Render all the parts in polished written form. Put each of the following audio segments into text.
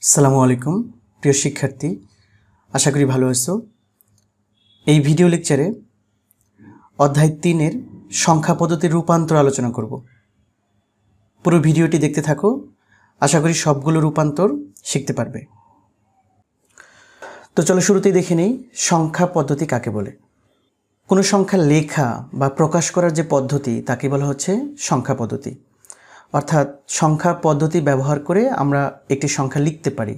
আসসালামু আলাইকুম প্রিয় শিক্ষার্থী, আশা করি ভালো আছো। এই ভিডিও লেকচারে অধ্যায় 3-এর সংখ্যা পদ্ধতির রূপান্তর আলোচনা করব। পুরো ভিডিওটি দেখতে থাকো, আশা করি সবগুলো রূপান্তর শিখতে পারবে। তো চলো শুরুতেই দেখে নেই সংখ্যা পদ্ধতি কাকে বলে। কোনো সংখ্যা লেখা বা প্রকাশ করার যে পদ্ধতি তাকে বলা হচ্ছে সংখ্যা পদ্ধতি। অর্থাৎ সংখ্যা পদ্ধতি ব্যবহার করে আমরা একটি সংখ্যা লিখতে পারি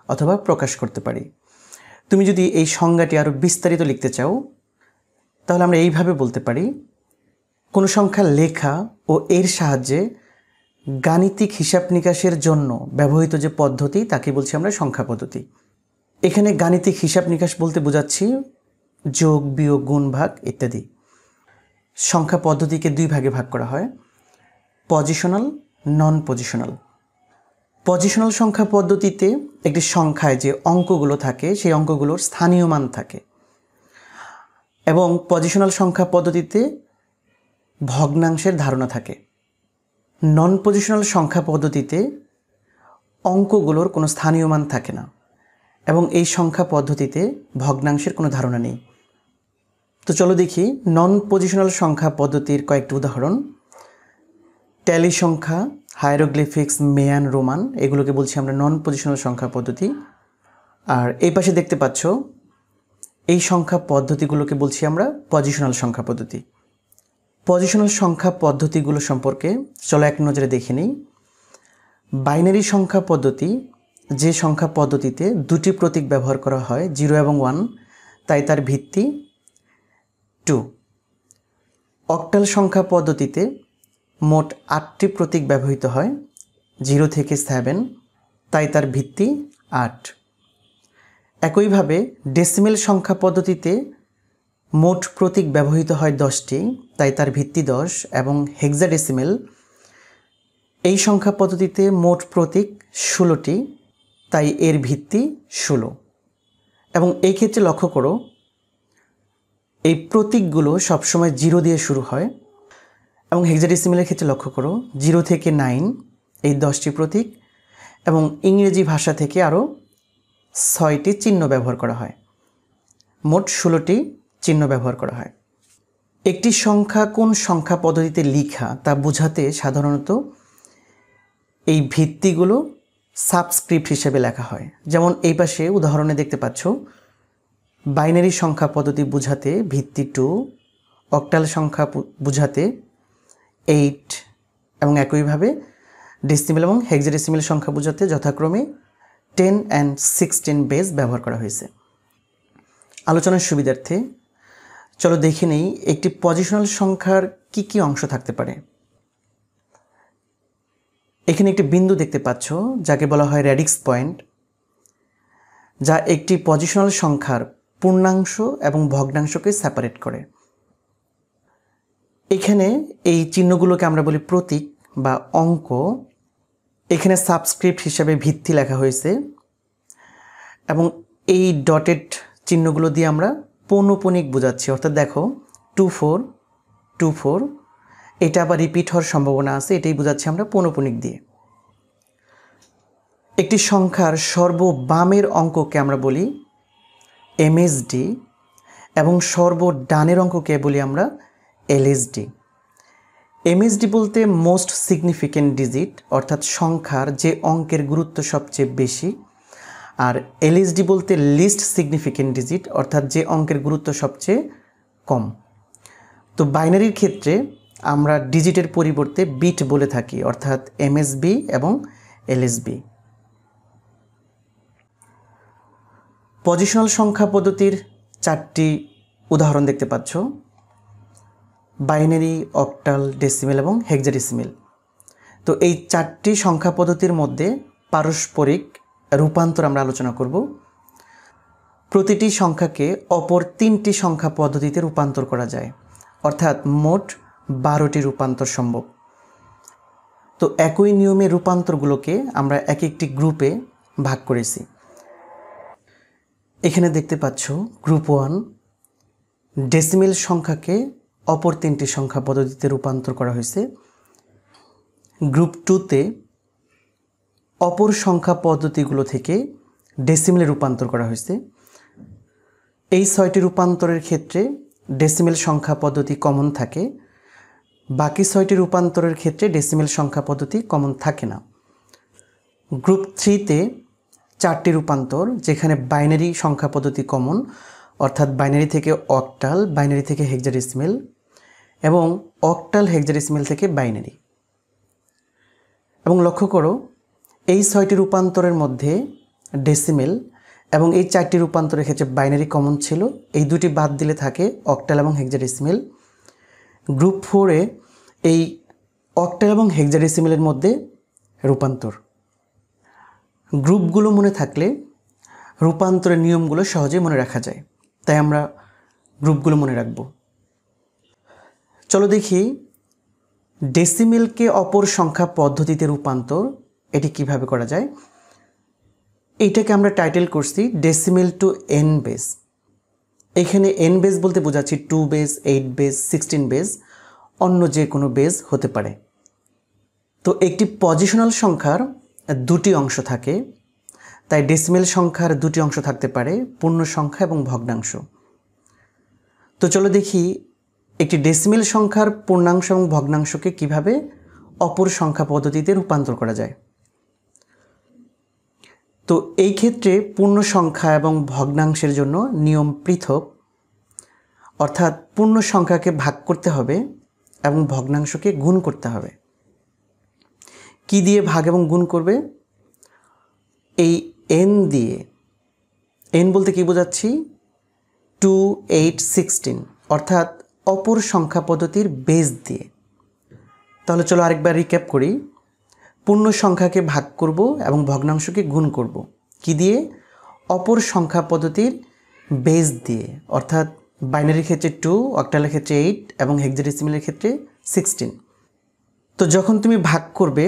অথবা প্রকাশ করতে পারি। তুমি যদি এই সংজ্ঞাটি আরও বিস্তারিত লিখতে চাও তাহলে আমরা এইভাবে বলতে পারি, কোনো সংখ্যা লেখা ও এর সাহায্যে গাণিতিক হিসাব নিকাশের জন্য ব্যবহৃত যে পদ্ধতি তাকে বলছি আমরা সংখ্যা পদ্ধতি। এখানে গাণিতিক হিসাব নিকাশ বলতে বোঝাচ্ছি যোগ, বিয়োগ, গুণ, ভাগ ইত্যাদি। সংখ্যা পদ্ধতিকে দুই ভাগে ভাগ করা হয়, পজিশনাল, নন পজিশনাল। পজিশনাল সংখ্যা পদ্ধতিতে একটি সংখ্যায় যে অঙ্কগুলো থাকে সেই অঙ্কগুলোর স্থানীয় মান থাকে, এবং পজিশনাল সংখ্যা পদ্ধতিতে ভগ্নাংশের ধারণা থাকে। নন পজিশনাল সংখ্যা পদ্ধতিতে অঙ্কগুলোর কোনো স্থানীয় মান থাকে না এবং এই সংখ্যা পদ্ধতিতে ভগ্নাংশের কোনো ধারণা নেই। তো চলো দেখি নন পজিশনাল সংখ্যা পদ্ধতির কয়েকটি উদাহরণ। ট্যালি সংখ্যা, হায়ারোগ্লিফিক্স, মেয়ান, রোমান, এগুলোকে বলছি আমরা নন পজিশনাল সংখ্যা পদ্ধতি। আর এই পাশে দেখতে পাচ্ছ এই সংখ্যা পদ্ধতিগুলোকে বলছি আমরা পজিশনাল সংখ্যা পদ্ধতি। পজিশনাল সংখ্যা পদ্ধতিগুলো সম্পর্কে চলো এক নজরে দেখে নিই। বাইনারি সংখ্যা পদ্ধতি, যে সংখ্যা পদ্ধতিতে দুটি প্রতীক ব্যবহার করা হয় 0 এবং 1, তাই তার ভিত্তি 2। অক্টাল সংখ্যা পদ্ধতিতে মোট 8টি প্রতীক ব্যবহৃত হয় 0 থেকে 7, তাই তার ভিত্তি 8। একইভাবে ডেসিমেল সংখ্যা পদ্ধতিতে মোট প্রতীক ব্যবহৃত হয় 10টি, তাই তার ভিত্তি 10, এবং হেক্সাডেসিমেল এই সংখ্যা পদ্ধতিতে মোট প্রতীক 16টি, তাই এর ভিত্তি 16। এবং এই ক্ষেত্রে লক্ষ্য করো এই প্রতীকগুলো সবসময় 0 দিয়ে শুরু হয়, এবং হেক্সাডেসিমেলের ক্ষেত্রে লক্ষ্য করো 0 থেকে 9 এই 10টি প্রতীক, এবং ইংরেজি ভাষা থেকে আরও 6টি চিহ্ন ব্যবহার করা হয়, মোট 16টি চিহ্ন ব্যবহার করা হয়। একটি সংখ্যা কোন সংখ্যা পদ্ধতিতে লিখা তা বোঝাতে সাধারণত এই ভিত্তিগুলো সাবস্ক্রিপ্ট হিসেবে লেখা হয়। যেমন এই পাশে উদাহরণে দেখতে পাচ্ছ বাইনারি সংখ্যা পদ্ধতি বোঝাতে ভিত্তি 2, অক্টাল সংখ্যা বোঝাতে 8, এবং একইভাবে ডেসিমেল এবং হেক্সাডেসিমেল সংখ্যা বোঝাতে যথাক্রমে 10 and 16 বেস ব্যবহার করা হয়েছে। আলোচনার সুবিধার্থে চলো দেখে নেই একটি পজিশনাল সংখ্যার কি কি অংশ থাকতে পারে। এখানে একটি বিন্দু দেখতে পাচ্ছ যাকে বলা হয় র্যাডিক্স পয়েন্ট, যা একটি পজিশনাল সংখ্যার পূর্ণাংশ এবং ভগ্নাংশকে সেপারেট করে। এখানে এই চিহ্নগুলোকে আমরা বলি প্রতীক বা অঙ্ক। এখানে সাবস্ক্রিপ্ট হিসাবে ভিত্তি লেখা হয়েছে, এবং এই ডটেড চিহ্নগুলো দিয়ে আমরা পৌনঃপুনিক বোঝাচ্ছি। অর্থাৎ দেখো 24 24, এটা আবার রিপিট হওয়ার সম্ভাবনা আছে, এটাই বোঝাচ্ছি আমরা পৌনঃপুনিক দিয়ে। একটি সংখ্যার সর্ববামের অঙ্ককে আমরা বলি এমএসডি, এবং সর্বডানের অঙ্ককে বলি আমরা এলএসডি। এমএসডি বলতে মোস্ট সিগনিফিক্যান্ট ডিজিট, অর্থাৎ সংখ্যার যে অঙ্কের গুরুত্ব সবচেয়ে বেশি, আর এলএসডি বলতে লিস্ট সিগনিফিক্যান্ট ডিজিট, অর্থাৎ যে অঙ্কের গুরুত্ব সবচেয়ে কম। তো বাইনারির ক্ষেত্রে আমরা ডিজিটের পরিবর্তে বিট বলে থাকি, অর্থাৎ এমএসবি এবং এলএসবি। পজিশনাল সংখ্যা পদ্ধতির 4টি উদাহরণ দেখতে পাচ্ছ, বাইনারি, অক্টাল, ডেসিমেল এবং হেক্সাডেসিমেল। তো এই 4টি সংখ্যা পদ্ধতির মধ্যে পারস্পরিক রূপান্তর আমরা আলোচনা করব। প্রতিটি সংখ্যাকে অপর 3টি সংখ্যা পদ্ধতিতে রূপান্তর করা যায়, অর্থাৎ মোট 12টি রূপান্তর সম্ভব। তো একই নিয়মে রূপান্তরগুলোকে আমরা এক একটি গ্রুপে ভাগ করেছি। এখানে দেখতে পাচ্ছ গ্রুপ 1 ডেসিমেল সংখ্যাকে অপর 3টি সংখ্যা পদ্ধতিতে রূপান্তর করা হয়েছে। গ্রুপ 2তে অপর সংখ্যা পদ্ধতিগুলো থেকে ডেসিমেলে রূপান্তর করা হয়েছে। এই 6টি রূপান্তরের ক্ষেত্রে ডেসিমেল সংখ্যা পদ্ধতি কমন থাকে, বাকি 6টি রূপান্তরের ক্ষেত্রে ডেসিমেল সংখ্যা পদ্ধতি কমন থাকে না। গ্রুপ 3তে 4টি রূপান্তর, যেখানে বাইনারি সংখ্যা পদ্ধতি কমন, অর্থাৎ বাইনারি থেকে অক্টাল, বাইনারি থেকে হেক্সাডেসিমেল এবং অক্টাল হেক্সাডেসিমেল থেকে বাইনারি। এবং লক্ষ্য করো, এই 6টি রূপান্তরের মধ্যে ডেসিমেল এবং এই 4টি রূপান্তরের ক্ষেত্রে বাইনারি কমন ছিল, এই দুটি বাদ দিলে থাকে অক্টাল এবং হেক্সাডেসিমেল। গ্রুপ 4-এ এই অক্টাল এবং হেক্সাডেসিমেলের মধ্যে রূপান্তর। গ্রুপগুলো মনে থাকলে রূপান্তরের নিয়মগুলো সহজেই মনে রাখা যায়, তাই আমরা গ্রুপগুলো মনে রাখব। চলো দেখি ডেসিমেলকে অপর সংখ্যা পদ্ধতিতে রূপান্তর এটি কিভাবে করা যায়। এইটাকে আমরা টাইটেল করছি ডেসিমেল টু এন বেস। এখানে এন বেস বলতে বোঝাচ্ছি 2 বেস, 8 বেস, 16 বেস, অন্য যে কোনো বেস হতে পারে। তো একটি পজিশনাল সংখ্যার দুটি অংশ থাকে, তাই ডেসিমেল সংখ্যার দুটি অংশ থাকতে পারে, পূর্ণ সংখ্যা এবং ভগ্নাংশ। তো চলো দেখি একটি ডেসিমেল সংখ্যার পূর্ণাংশ এবং ভগ্নাংশকে কিভাবে অপর সংখ্যা পদ্ধতিতে রূপান্তর করা যায়। তো এই ক্ষেত্রে পূর্ণ সংখ্যা এবং ভগ্নাংশের জন্য নিয়ম পৃথক, অর্থাৎ পূর্ণ সংখ্যাকে ভাগ করতে হবে এবং ভগ্নাংশকে গুণ করতে হবে। কি দিয়ে ভাগ এবং গুণ করবে? এই এন দিয়ে। এন বলতে কি বোঝাচ্ছি? 2, 8, 16, অর্থাৎ অপর সংখ্যা পদ্ধতির বেস দিয়ে। তাহলে চলো আরেকবার রিক্যাপ করি। পূর্ণ সংখ্যাকে ভাগ করব এবং ভগ্নাংশকে গুণ করব। কি দিয়ে? অপর সংখ্যা পদ্ধতির বেস দিয়ে, অর্থাৎ বাইনারির ক্ষেত্রে 2, অক্টালের ক্ষেত্রে 8 এবং হেক্সাডেসিমেলের ক্ষেত্রে 16। তো যখন তুমি ভাগ করবে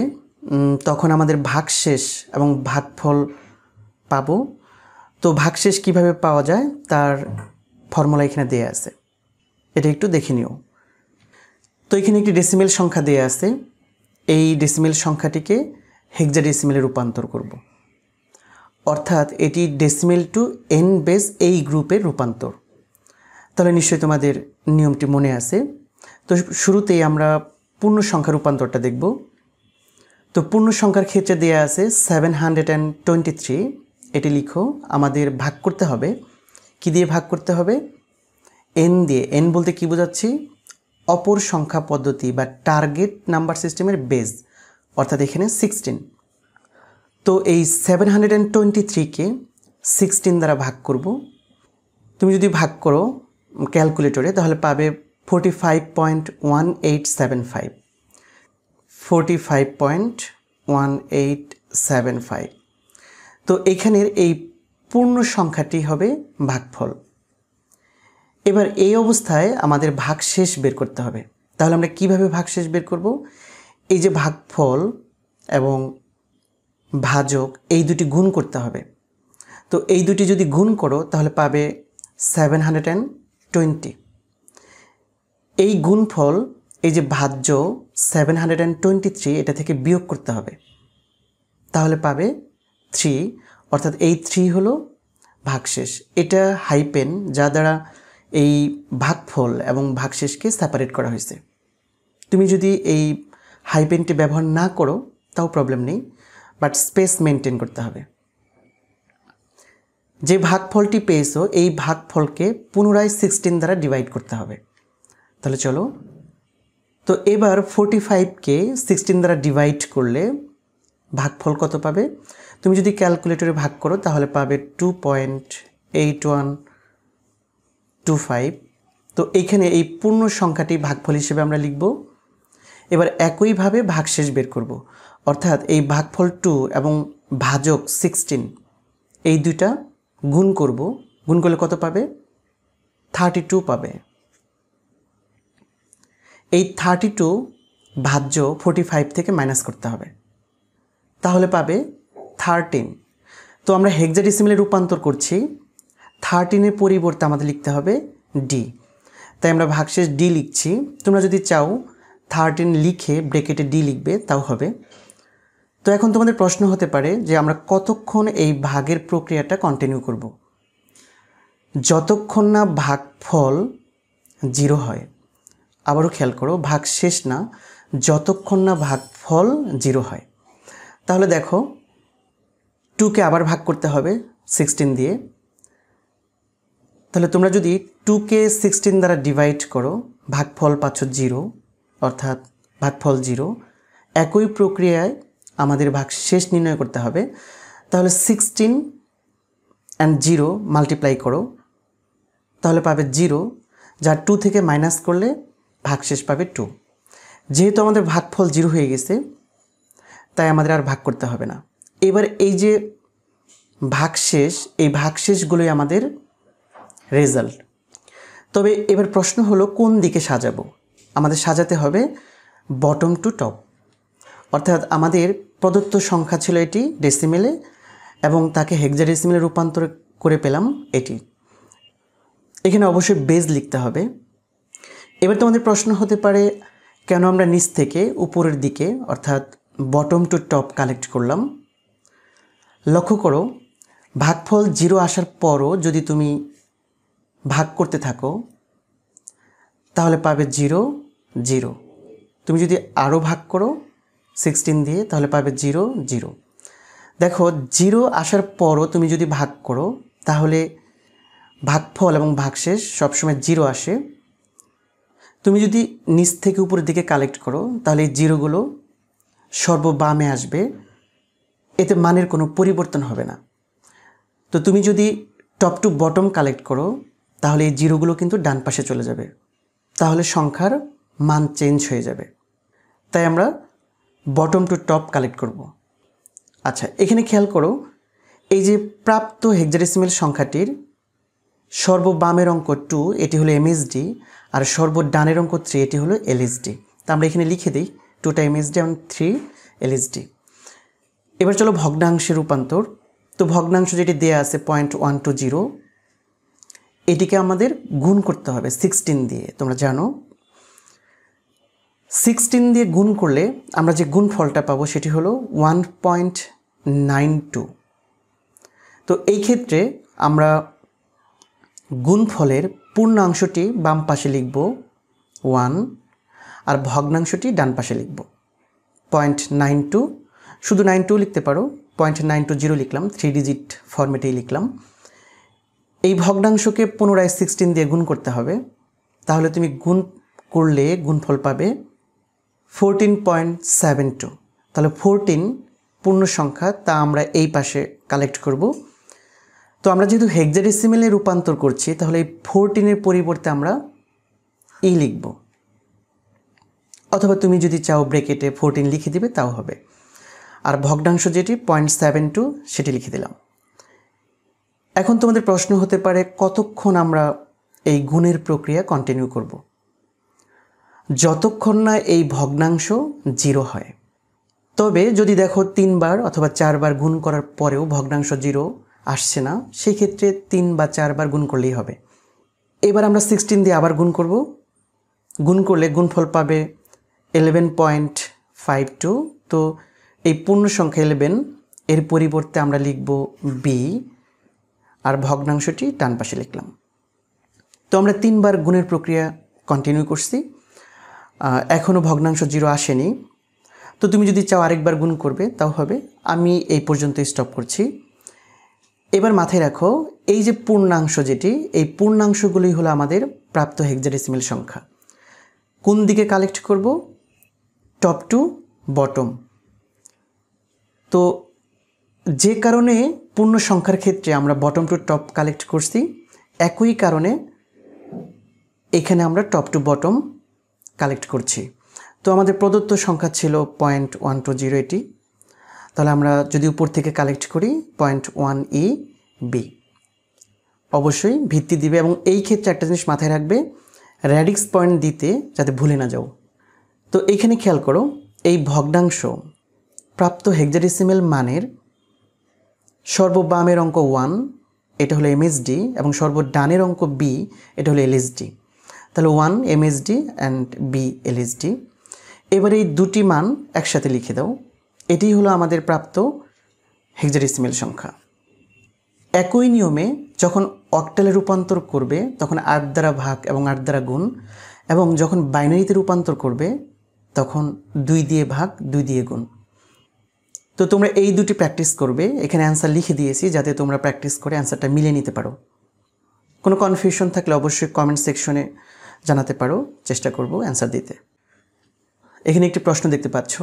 তখন আমাদের ভাগশেষ এবং ভাগফল পাবো। তো ভাগশেষ কিভাবে পাওয়া যায় তার ফর্মুলা এখানে দেয়া আছে, এটা একটু দেখে নিও। তো এখানে একটি ডেসিমেল সংখ্যা দেয়া আছে, এই ডেসিমেল সংখ্যাটিকে হেক্সাডেসিমেলে রূপান্তর করব, অর্থাৎ এটি ডেসিমেল টু এন বেস এই গ্রুপের রূপান্তর। তাহলে নিশ্চয়ই তোমাদের নিয়মটি মনে আছে। তো শুরুতেই আমরা পূর্ণ সংখ্যা রূপান্তরটা দেখব। তো পূর্ণ সংখ্যার ক্ষেত্রে দেয়া আছে 723, এটি লিখো। আমাদের ভাগ করতে হবে, কি দিয়ে ভাগ করতে হবে? এন দিয়ে। এন বলতে কি বোঝাচ্ছি? অপর সংখ্যা পদ্ধতি বা টার্গেট নাম্বার সিস্টেমের বেস, অর্থাৎ এখানে 16। তো এই 723কে 16 দ্বারা ভাগ করব। তুমি যদি ভাগ করো ক্যালকুলেটরে তাহলে পাবে 45.1875, 45.1875। তো এখানের এই পূর্ণ সংখ্যাটি হবে ভাগফল। এবার এই অবস্থায় আমাদের ভাগশেষ বের করতে হবে। তাহলে আমরা কিভাবে ভাগশেষ বের করব? এই যে ভাগফল এবং ভাজক, এই দুটি গুণ করতে হবে। তো এই দুটি যদি গুণ করো তাহলে পাবে 720। এই গুণফল, এই যে ভাজ্য 723, এটা থেকে বিয়োগ করতে হবে, তাহলে পাবে 3, অর্থাৎ এই 3 হলো ভাগশেষ। এটা হাইপেন, যা দ্বারা এই ভাগফল এবং ভাগশেষকে সেপারেট করা হয়েছে। তুমি যদি এই হাইপেনটি ব্যবহার না করো তাও প্রবলেম নেই, বাট স্পেস মেনটেন করতে হবে। যে ভাগফলটি পেয়েছো এই ভাগফলকে পুনরায় 16 দ্বারা ডিভাইড করতে হবে। তাহলে চলো, তো এবার 45কে 16 দ্বারা ডিভাইড করলে ভাগফল কত পাবে? তুমি যদি ক্যালকুলেটরে ভাগ করো তাহলে পাবে 2.8125। তো এইখানে এই পূর্ণ সংখ্যাটি ভাগফল হিসেবে আমরা লিখব। এবার একইভাবে ভাগশেষ বের করব, অর্থাৎ এই ভাগফল 2 এবং ভাজক 16 এই দুইটা গুণ করব। গুণ করলে কত পাবে? 32 পাবে। এই 32 ভাজ্য 45 থেকে মাইনাস করতে হবে, তাহলে পাবে 13। তো আমরা হেক্সাডেসিমেলে রূপান্তর করছি, 13-এর পরিবর্তে আমাদের লিখতে হবে ডি, তাই আমরা ভাগশেষ ডি লিখছি। তোমরা যদি চাও 13 লিখে ব্র্যাকেটে ডি লিখবে তাও হবে। তো এখন তোমাদের প্রশ্ন হতে পারে যে আমরা কতক্ষণ এই ভাগের প্রক্রিয়াটা কন্টিনিউ করব। যতক্ষণ না ভাগফল 0 হয়। আবারও খেয়াল করো, ভাগ শেষ না, যতক্ষণ না ভাগফল 0 হয়। তাহলে দেখো 2কে আবার ভাগ করতে হবে 16 দিয়ে। তাহলে তোমরা যদি 2কে 16 দ্বারা ডিভাইড করো, ভাগফল পাচ্ছ 0, অর্থাৎ ভাগফল 0। একই প্রক্রিয়ায় আমাদের ভাগ শেষ নির্ণয় করতে হবে। তাহলে 16 and 0 মাল্টিপ্লাই করো, তাহলে পাবে 0, যা 2 থেকে মাইনাস করলে ভাগশেষ পাবে 2। যেহেতু আমাদের ভাগফল 0 হয়ে গেছে, তাই আমাদের আর ভাগ করতে হবে না। এবার এই যে ভাগশেষ, এই ভাগশেষগুলোই আমাদের রেজাল্ট। তবে এবার প্রশ্ন হলো কোন দিকে সাজাবো। আমাদের সাজাতে হবে বটম টু টপ, অর্থাৎ আমাদের প্রদত্ত সংখ্যা ছিল এটি ডেসিমেলে, এবং তাকে হেক্সাডেসিমেলে রূপান্তর করে পেলাম এটি। এখানে অবশ্যই বেজ লিখতে হবে। এবার তোমাদের প্রশ্ন হতে পারে কেন আমরা নিচ থেকে উপরের দিকে অর্থাৎ বটম টু টপ কালেক্ট করলাম। লক্ষ্য করো, ভাগফল 0 আসার পরও যদি তুমি ভাগ করতে থাকো তাহলে পাবে 0 0। তুমি যদি আরও ভাগ করো 16 দিয়ে তাহলে পাবে 0 0। দেখো 0 আসার পরও তুমি যদি ভাগ করো তাহলে ভাগফল এবং ভাগশেষ সবসময় 0 আসে। তুমি যদি নিচ থেকে উপরের দিকে কালেক্ট করো তাহলে এই 0গুলো সর্ববামে আসবে, এতে মানের কোনো পরিবর্তন হবে না। তো তুমি যদি টপ টু বটম কালেক্ট করো তাহলে এই 0গুলো কিন্তু ডান পাশে চলে যাবে, তাহলে সংখ্যার মান চেঞ্জ হয়ে যাবে। তাই আমরা বটম টু টপ কালেক্ট করব। আচ্ছা, এখানে খেয়াল করো, এই যে প্রাপ্ত হেক্সাডেসিমেল সংখ্যাটির সর্ববামের অঙ্ক 2, এটি হলো এমএসডি, আর সর্বডানের অঙ্ক 3, এটি হলো এলএসডি। তা আমরা এখানে লিখে দিই 2টা এমএসডি এবং 3 এলএসডি। এবার চলো ভগ্নাংশের রূপান্তর। তো ভগ্নাংশ যেটি দেয়া আছে 0.120, এটিকে আমাদের গুণ করতে হবে 16 দিয়ে। তোমরা জানো 16 দিয়ে গুণ করলে আমরা যে গুণফলটা পাবো সেটি হলো 1.92। তো এই ক্ষেত্রে আমরা গুণফলের পূর্ণাংশটি বাম পাশে লিখব 1, আর ভগ্নাংশটি ডান পাশে লিখব 0.92। শুধু 92 লিখতে পারো, 0.920 লিখলাম, 3 ডিজিট ফরম্যাটেই লিখলাম। এই ভগ্নাংশকে পুনরায় 16 দিয়ে গুণ করতে হবে। তাহলে তুমি গুণ করলে গুণফল পাবে 14.72। তাহলে 14 পূর্ণ সংখ্যা, তা আমরা এই পাশে কালেক্ট করব। তো আমরা যেহেতু হেক্সাডেসিমেলে রূপান্তর করছি তাহলে এই 14-এর পরিবর্তে আমরা লিখব, অথবা তুমি যদি চাও ব্র্যাকেটে 14 লিখে দিবে তাও হবে। আর ভগ্নাংশ যেটি 0.72 সেটি লিখে দিলাম। এখন তোমাদের প্রশ্ন হতে পারে কতক্ষণ আমরা এই গুণের প্রক্রিয়া কন্টিনিউ করব। যতক্ষণ না এই ভগ্নাংশ 0 হয়। তবে যদি দেখো 3 বার অথবা 4 বার গুণ করার পরেও ভগ্নাংশ 0 আসছে না, সেই ক্ষেত্রে 3 বা 4 বার গুণ করলেই হবে। এবার আমরা 16 দিয়ে আবার গুণ করব। গুণ করলে গুণফল পাবে 11.52। তো এই পূর্ণ সংখ্যা 11, এর পরিবর্তে আমরা লিখব বি, আর ভগ্নাংশটি ডান পাশে লিখলাম। তো আমরা 3 বার গুণের প্রক্রিয়া কন্টিনিউ করছি, এখনও ভগ্নাংশ 0 আসেনি। তো তুমি যদি চাও আরেকবার গুণ করবে তাও হবে। আমি এই পর্যন্ত স্টপ করছি। এবার মাথায় রাখো, এই যে পূর্ণাংশ যেটি, এই পূর্ণাংশগুলোই হলো আমাদের প্রাপ্ত হেক্সাডেসিমেল সংখ্যা। কোন দিকে কালেক্ট করব? Top to bottom. তো যে কারণে পূর্ণ সংখ্যার ক্ষেত্রে আমরা বটম টু টপ কালেক্ট করছি, একই কারণে এখানে আমরা টপ টু বটম কালেক্ট করছি। তো আমাদের প্রদত্ত সংখ্যা ছিল 0.120 এটি। তাহলে আমরা যদি উপর থেকে কালেক্ট করি 0.1 বি, অবশ্যই ভিত্তি দিবে। এবং এই ক্ষেত্রে একটা জিনিস মাথায় রাখবে, র্যাডিক্স পয়েন্ট দিতে যাতে ভুলে না যাও। তো এইখানে খেয়াল করো, এই ভগ্নাংশ প্রাপ্ত হেক্সাডেসিমেল মানের সর্ববামের অঙ্ক 1, এটা হলো এমএসডি, এবং সর্বডানের অঙ্ক বি, এটা হলো এলএসডি। তাহলে 1 এমএসডি অ্যান্ড বি এলএসডি। এবার এই দুটি মান একসাথে লিখে দাও। এটি হলো আমাদের প্রাপ্ত হেক্সাডেসিমেল সংখ্যা। একই নিয়মে যখন অক্টালে রূপান্তর করবে তখন 8 দ্বারা ভাগ এবং 8 দ্বারা গুণ, এবং যখন বাইনারিতে রূপান্তর করবে তখন 2 দিয়ে ভাগ 2 দিয়ে গুণ। তো তোমরা এই দুটি প্র্যাকটিস করবে। এখানে অ্যান্সার লিখে দিয়েছি যাতে তোমরা প্র্যাকটিস করে অ্যান্সারটা মিলিয়ে নিতে পারো। কোনো কনফিউশন থাকলে অবশ্যই কমেন্ট সেকশনে জানাতে পারো, চেষ্টা করব অ্যান্সার দিতে। এখানে একটি প্রশ্ন দেখতে পাচ্ছ,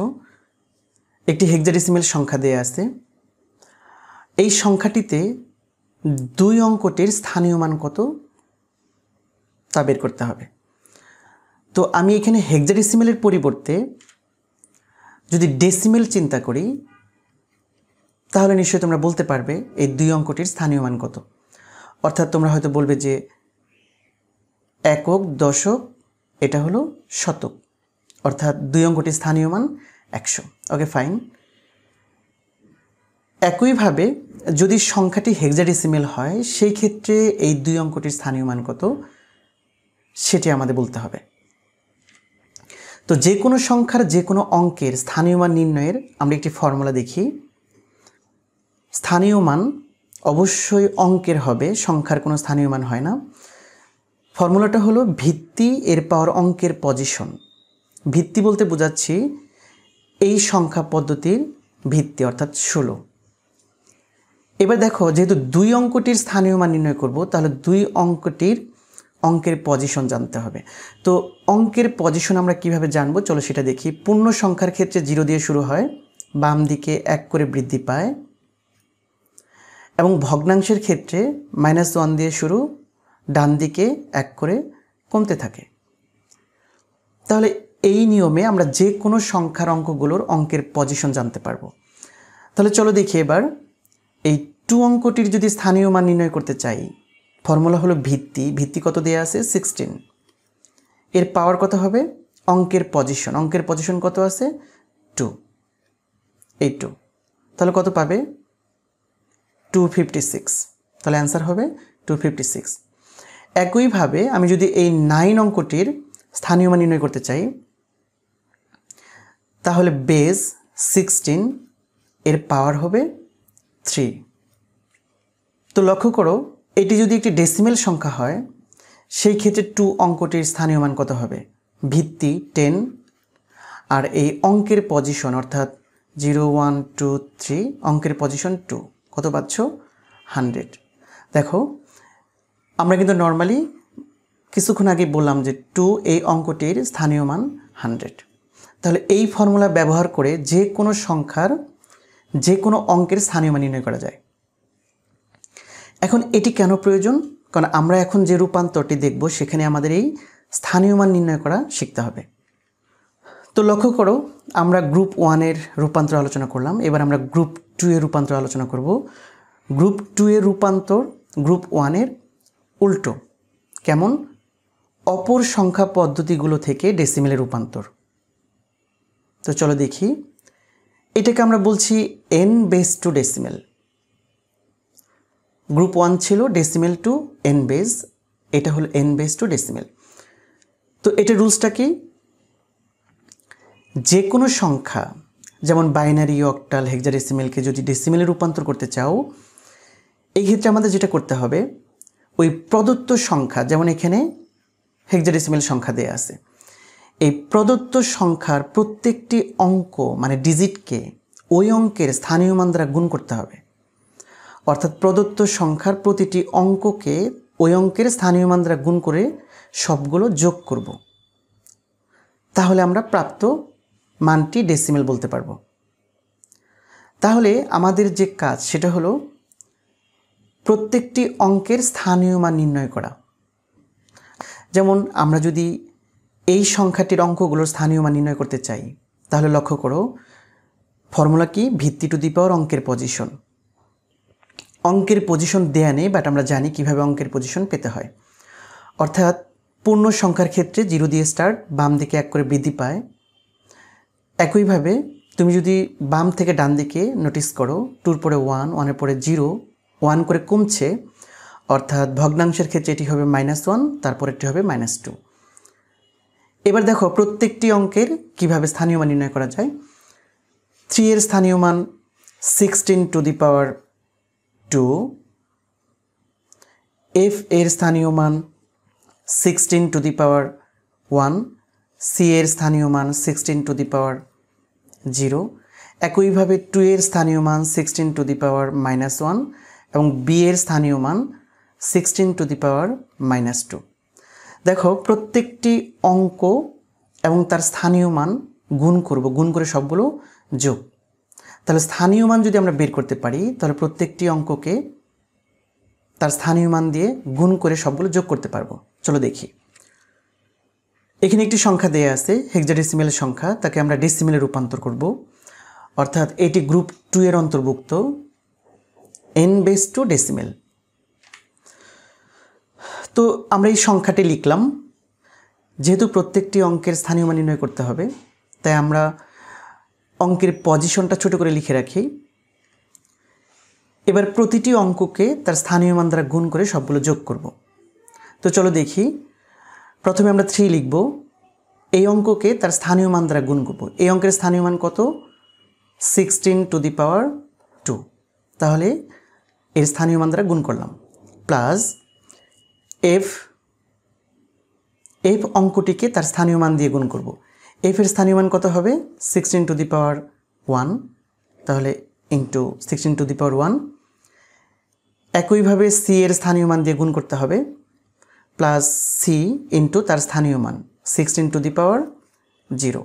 একটি হেক্সাডেসিমেল সংখ্যা দেয়া আছে। এই সংখ্যাটিতে 2 অঙ্কটির স্থানীয় মান কত তা বের করতে হবে। তো আমি এখানে হেক্সাডেসিমেলের পরিবর্তে যদি ডেসিমেল চিন্তা করি তাহলে নিশ্চয়ই তোমরা বলতে পারবে এই 2 অঙ্কটির স্থানীয় মান কত। অর্থাৎ তোমরা হয়তো বলবে যে একক, দশক, এটা হলো শতক, অর্থাৎ 2 অঙ্কটির স্থানীয় মান 100। ওকে, ফাইন। একইভাবে যদি সংখ্যাটি হেক্সাডেসিমেল হয় সেই ক্ষেত্রে এই 2 অঙ্কটির স্থানীয় মান কত সেটি আমাদের বলতে হবে। তো যে কোনো সংখ্যার যে কোনো অঙ্কের স্থানীয় মান নির্ণয়ের আমরা একটি ফর্মুলা দেখি। স্থানীয় মান অবশ্যই অঙ্কের হবে, সংখ্যার কোনো স্থানীয় মান হয় না। ফর্মুলাটা হলো ভিত্তি এর পাওয়ার অঙ্কের পজিশন। ভিত্তি বলতে বোঝাচ্ছি এই সংখ্যা পদ্ধতির ভিত্তি, অর্থাৎ 16। এবার দেখো, যেহেতু 2 অঙ্কটির স্থানীয় মান নির্ণয় করব তাহলে 2 অঙ্কটির অঙ্কের পজিশন জানতে হবে। তো অঙ্কের পজিশন আমরা কিভাবে জানবো চলো সেটা দেখি। পূর্ণ সংখ্যার ক্ষেত্রে 0 দিয়ে শুরু হয়, বাম দিকে 1 করে বৃদ্ধি পায়, এবং ভগ্নাংশের ক্ষেত্রে -1 দিয়ে শুরু, ডান দিকে 1 করে কমতে থাকে। তাহলে এই নিয়মে আমরা যে কোনো সংখ্যার অঙ্কগুলোর অঙ্কের পজিশন জানতে পারবো। তাহলে চলো দেখি এবার এই 2 অঙ্কটির যদি স্থানীয় মান নির্ণয় করতে চাই, ফর্মুলা হলো ভিত্তি। ভিত্তি কত দেয়া আছে? 16। এর পাওয়ার কত হবে? অঙ্কের পজিশন। অঙ্কের পজিশন কত আছে? 2। এই 2, তাহলে কত পাবে? 256। তাহলে অ্যান্সার হবে 256। একইভাবে আমি যদি এই 9 অঙ্কটির স্থানীয় মান নির্ণয় করতে চাই তাহলে বেস 16 এর পাওয়ার হবে 3। তো লক্ষ্য করো, এটি যদি একটি ডেসিমেল সংখ্যা হয় সেই ক্ষেত্রে 2 অঙ্কটির স্থানীয় মান কত হবে? ভিত্তি 10 আর এই অঙ্কের পজিশন অর্থাৎ 0 1 2 3 অঙ্কের পজিশন 2, কত পাচ্ছ? 100। দেখো, আমরা কিন্তু নর্মালি কিছুক্ষণ আগে বললাম যে 2 এই অঙ্কটির স্থানীয় মান 100। তাহলে এই ফর্মুলা ব্যবহার করে যে কোনো সংখ্যার যে কোনো অঙ্কের স্থানীয় মান নির্ণয় করা যায়। এখন এটি কেন প্রয়োজন? কারণ আমরা এখন যে রূপান্তরটি দেখব সেখানে আমাদের এই স্থানীয় মান নির্ণয় করা শিখতে হবে। তো লক্ষ্য করো, আমরা গ্রুপ 1 এর রূপান্তর আলোচনা করলাম, এবার আমরা গ্রুপ 2 এর রূপান্তর আলোচনা করব। গ্রুপ 2 এর রূপান্তর গ্রুপ 1 এর উল্টো। কেমন? অপর সংখ্যা পদ্ধতিগুলো থেকে ডেসিমেলের রূপান্তর। তো চলো দেখি। এটাকে আমরা বলছি n base to decimal. Group 1 ছিল ডেসিমেল টু n বেস, এটা হলো n বেস টু ডেসিমেল। তো এটার রুলসটা কি? যে কোনো সংখ্যা যেমন বাইনারি, অক্টাল, হেক্সাডেসিমেলকে যদি ডেসিমেলে রূপান্তর করতে চাও এই ক্ষেত্রে আমাদের যেটা করতে হবে, ওই প্রদত্ত সংখ্যা, যেমন এখানে হেক্সাডেসিমেল সংখ্যা দেয়া আছে, এই প্রদত্ত সংখ্যার প্রত্যেকটি অঙ্ক মানে ডিজিটকে ওই অঙ্কের স্থানীয় মান দ্বারা গুণ করতে হবে। অর্থাৎ প্রদত্ত সংখ্যার প্রতিটি অঙ্ককে ওই অঙ্কের স্থানীয় মান দ্বারা গুণ করে সবগুলো যোগ করব, তাহলে আমরা প্রাপ্ত মানটি ডেসিমেল বলতে পারবো। তাহলে আমাদের যে কাজ সেটা হলো প্রত্যেকটি অঙ্কের স্থানীয় মান নির্ণয় করা। যেমন আমরা যদি এই সংখ্যাটির অঙ্কগুলোর স্থানীয় মান নির্ণয় করতে চাই তাহলে লক্ষ্য করো, ফর্মুলা কি? ভিত্তি টু দি পাওয়ার অঙ্কের পজিশন। অঙ্কের পজিশন দেয়া নেই, বাট আমরা জানি কিভাবে অঙ্কের পজিশন পেতে হয়। অর্থাৎ পূর্ণ সংখ্যার ক্ষেত্রে 0 দিয়ে স্টার্ট, বাম দিকে 1 করে বৃদ্ধি পায়। একইভাবে তুমি যদি বাম থেকে ডান দিকে নোটিস করো, 2 পরে 1, 1 পরে 0, 1 করে কমছে, অর্থাৎ ভগ্নাংশের ক্ষেত্রে এটি হবে -1, তারপর এটি হবে -2। এবার দেখো প্রত্যেকটি অঙ্কের কিভাবে স্থানীয় মান নির্ণয় করা যায়। 3 এর স্থানীয় মান 16 টু দি পাওয়ার 2, f এর স্থানীয় মান 16 টু দি পাওয়ার 1, c এর স্থানীয় মান 16 টু দি পাওয়ার 0, একইভাবে 2 এর স্থানীয় মান 16 টু দি পাওয়ার -1 এবং b এর স্থানীয় মান 16 টু দি পাওয়ার -2। দেখো প্রত্যেকটি অঙ্ক এবং তার স্থানীয় মান গুণ করব, গুণ করে সবগুলো যোগ। তাহলে স্থানীয় মান যদি আমরা বের করতে পারি তাহলে প্রত্যেকটি অঙ্ককে তার স্থানীয় মান দিয়ে গুণ করে সবগুলো যোগ করতে পারবো। চলো দেখি। এখানে একটি সংখ্যা দেয়া আছে হেক্সাডেসিমেলের সংখ্যা, তাকে আমরা ডেসিমেলে রূপান্তর করব। অর্থাৎ এটি গ্রুপ 2 এর অন্তর্ভুক্ত n/2 ডেসিমেল। তো আমরা এই সংখ্যাটি লিখলাম। যেহেতু প্রত্যেকটি অঙ্কের স্থানীয় মান নির্ণয় করতে হবে তাই আমরা অঙ্কের পজিশনটা ছোট করে লিখে রাখি। এবার প্রতিটি অঙ্ককে তার স্থানীয় মান দ্বারা গুণ করে সবগুলো যোগ করব। তো চলো দেখি। প্রথমে আমরা 3 লিখব, এই অঙ্ককে তার স্থানীয় মান দ্বারা গুণ করব। এই অঙ্কের স্থানীয় মান কত? 16 টু দি পাওয়ার 2, তাহলে এর স্থানীয় মান দ্বারা গুণ করলাম, প্লাস f অঙ্কটিকে তার স্থানীয় মান দিয়ে গুণ করব। f এর স্থানীয় মান কত হবে? 16 টু দি পাওয়ার 1, তাহলে ইন্টু 16 টু দি পাওয়ার 1। একইভাবে c এর স্থানীয় মান দিয়ে গুণ করতে হবে, প্লাস c ইন্টু তার স্থানীয় মান 16 টু দি পাওয়ার 0।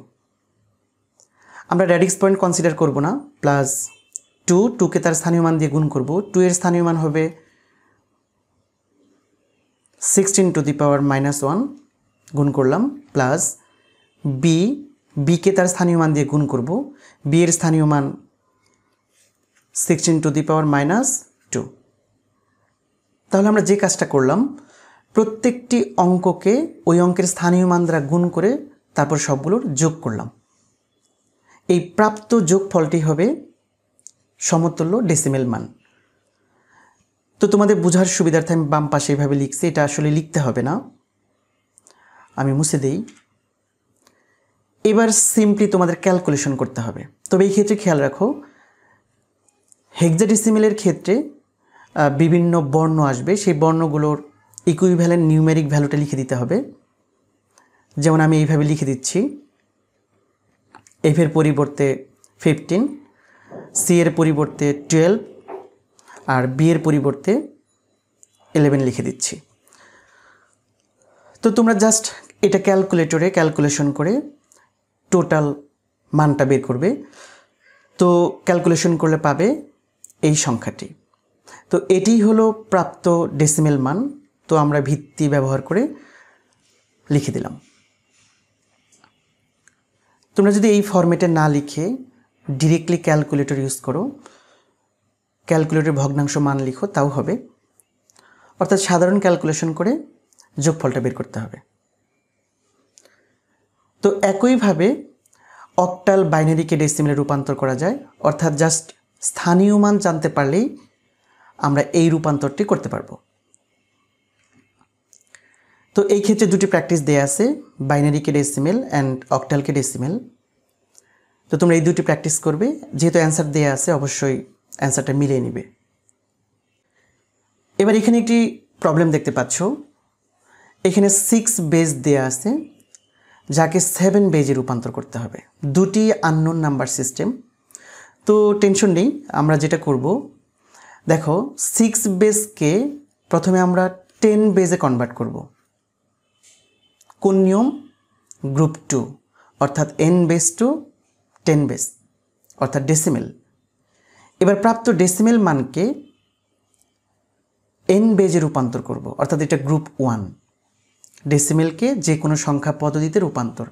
আমরা র্যাডিক্স পয়েন্ট কনসিডার করব না, প্লাস 2কে তার স্থানীয় মান দিয়ে গুণ করব। 2 এর স্থানীয় মান হবে 16 টু দি পাওয়ার -1, গুণ করলাম, প্লাস কে তার স্থানীয় মান দিয়ে গুণ করব। b এর স্থানীয় মান 16 টু দি পাওয়ার -2। তাহলে আমরা যে কাজটা করলাম, প্রত্যেকটি অঙ্ককে ওই অঙ্কের স্থানীয় মান দ্বারা গুণ করে তারপর সবগুলোর যোগ করলাম। এই প্রাপ্ত যোগফলটি হবে সমতুল্য ডেসিমেল মান। তো তোমাদের বোঝার সুবিধার্থে আমি বাম পাশে এইভাবে লিখছি, এটা আসলে লিখতে হবে না, আমি মুছে দেই। এবার সিম্পলি তোমাদের ক্যালকুলেশন করতে হবে। তবে এই ক্ষেত্রে খেয়াল রাখো, হেক্সাডেসিমেলের ক্ষেত্রে বিভিন্ন বর্ণ আসবে, সেই বর্ণগুলোর ইকুইভ্যালেন্ট নিউমেরিক ভ্যালুটা লিখে দিতে হবে। যেমন আমি এইভাবে লিখে দিচ্ছি, f এর পরিবর্তে 15, c এর পরিবর্তে 12 আর b এর পরিবর্তে 11 লিখে দিচ্ছি। তো তোমরা জাস্ট এটা ক্যালকুলেটরে ক্যালকুলেশন করে টোটাল মানটা বের করবে। তো ক্যালকুলেশন করলে পাবে এই সংখ্যাটি। তো এটি হলো প্রাপ্ত ডেসিমেল মান। তো আমরা ভিত্তি ব্যবহার করে লিখে দিলাম। তোমরা যদি এই ফরম্যাটে না লিখে ডিরেক্টলি ক্যালকুলেটর ইউজ করো, ক্যালকুলেটর ভগ্নাংশ মান লিখো, তাও হবে। অর্থাৎ সাধারণ ক্যালকুলেশন করে যোগফলটা বের করতে হবে। তো একইভাবে অক্টাল বাইনারিকে ডেসিমেলে রূপান্তর করা যায়। অর্থাৎ জাস্ট স্থানীয় মান জানতে পারলেই আমরা এই রূপান্তরটি করতে পারবো। তো এই ক্ষেত্রে দুটি প্র্যাকটিস দেয়া আছে, বাইনারিকে ডেসিমেল অ্যান্ড অক্টালকে ডেসিমেল। তো তোমরা এই দুটি প্র্যাকটিস করবে। যেহেতু অ্যান্সার দেয়া আছে অবশ্যই অ্যান্সারটা মিলিয়ে নিবে। এবার এখানে একটি প্রবলেম দেখতে পাচ্ছ, এখানে 6 বেজ দেয়া আছে যাকে 7 বেজে রূপান্তর করতে হবে। দুটি আননোন নাম্বার সিস্টেম। তো টেনশন নেই, আমরা যেটা করব, দেখো 6 বেজকে প্রথমে আমরা 10 বেজে কনভার্ট করব। কোন নিয়ম? গ্রুপ 2, অর্থাৎ n/2 10 বেজ, অর্থাৎ ডেসিমেল। এবার প্রাপ্ত ডেসিমেল মানকে n বেজে রূপান্তর করব, অর্থাৎ এটা গ্রুপ 1। ডেসিমেলকে যে কোনো সংখ্যা পদ্ধতিতে রূপান্তর।